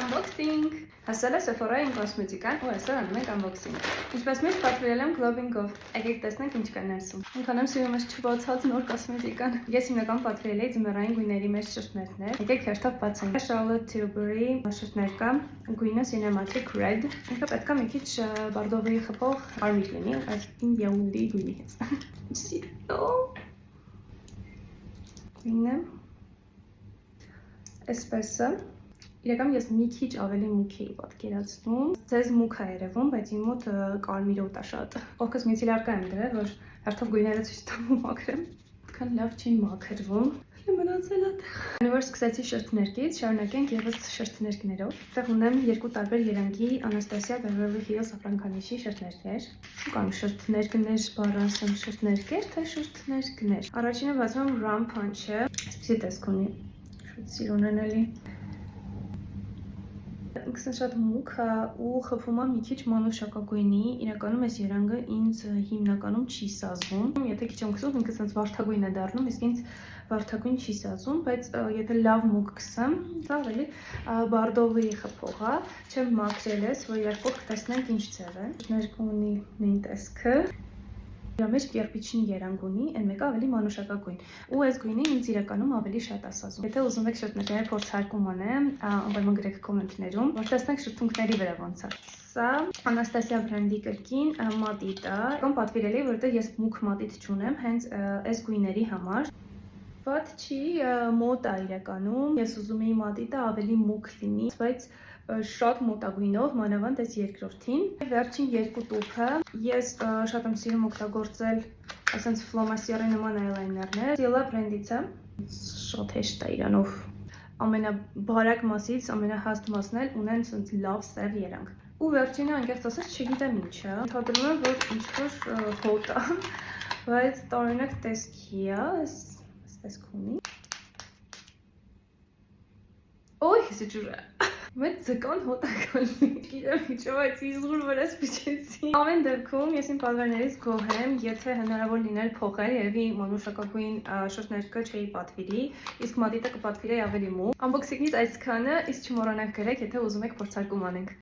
Unboxing! Հասել է Sephora-ի կոսմետիկան ու այսօր անում ենք unboxing։ Ինչպես միշտ պատվիրել եմ Glowing-ով։ Եկեք տեսնենք ինչ կա ներսում։ Ինքան եմ սիրում ես չբացած նոր կոսմետիկան։ Ես հիմնական պատվիրել էի ձմեռային գույների մեջ շրթներներ։ Եկեք հերթով բացենք։ Charlotte Tilbury շրթներ կա, գույնը Cinematic Red։ Ինքը պետք է մի քիչ բարդովի խփող կարմիր լինի, այս իմ յաուլի գույնի հետ։ Սիրո։ Գույնը Այսպեսը իրական ես մի քիչ ավելի մուգ էի պատկերացնում։ Ձեզ մուգ է երևում, բայց իմ մոտ կարմիրոտ է շատ։ Օքս միցիլարկա եմ դրել, որ հերթով գույները ցույց տամ ու մաքրեմ։ Այդքան լավ չի մաքրվում։ Մնացել է տեղ։ Քանի որ սկսեցի շրթներքից, շարունակենք եւս շրթներքներով։ Այդտեղ ունեմ երկու տարբեր երանգի Anastasia Beverly Hills Afrankanishի շրթներքեր։ Կամ շրթներքներ, բառը ասեմ շրթներքեր, թե շրթներքներ։ Առաջինը բացում եմ Rum Punch-ը։ Այսպեսի տեսք ունի։ Շատ սիրուն էլի։ Ինքսն շատ մուգ է ու խփում է մի քիչ մանուշակագույնի, իրականում այս երանգը ինձ հիմնականում չի սազվում։ Եթե քիչ եմ քսում, ինքը sense վարդագույն է դառնում, իսկ ինձ վարդագույն չի սազվում, բայց եթե լավ մուգ քսեմ, դա ավելի բարդովի խփող է, չեմ մաքրել ես, որ երկու կտեսնենք ինչ ձև է։ Ներկու ունի նույն տեսքը։ Իրա մեջ կերպիչնի երանգ ունի, այն մեկը ավելի մանուշակագույն։ Ու այս գույնը ինձ իրականում ավելի շատ է սազում։ Եթե ուզում եք շրթներների փորձարկում անեմ, անպայման գրեք կոմենտներում, որ տեսնեք շրթունքների վրա ոնց է։ Սա Anastasia բրենդի կրկին մատիտ է։ Կամ պատվիրել էի, որովհետև ես մուգ մատիտ չունեմ, հենց այս գույների համար։ Վատ չի, մոտ է իրականում։ Ես ուզում էի մատիտը ավելի մուգ լինի, բայց շատ մոտագույնով, մանավանդ այս երկրորդին։ Վերջին երկու տուփը ես շատ եմ սիրում օգտագործել այսպես ֆլոմասիերի նման այլայներներ։ Stila բրենդից է։ Շատ հեշտ է իրանով։ Ամենաբարակ մասից ամենահաստ մասն էլ ունեն ասենց լավ սև երանգ։ Ու վերջինը անկեղծ ասած չգիտեմ ինչ է։ Ընդհանրում եմ, որ ինչ-որ հոտ է, բայց տարօրինակ տեսքի է, այս տեսք ունի։ Օй, սիջուրա։ Մեծ ձկան հոտակալի։ Գիտեմ ինչով այս իզուր վրաս փչեցի։ Ամեն դեպքում ես իմ պատվերներից գոհ եմ, եթե հնարավոր լիներ փոխել, երևի մանուշակագույն շրթներքը չէի պատվիրի, իսկ մատիտը կպատվիրեի ավելի մուգ։ Unboxing-ից այսքանը, իսկ չմոռանաք գրեք, եթե ուզում եք փորձարկում անենք։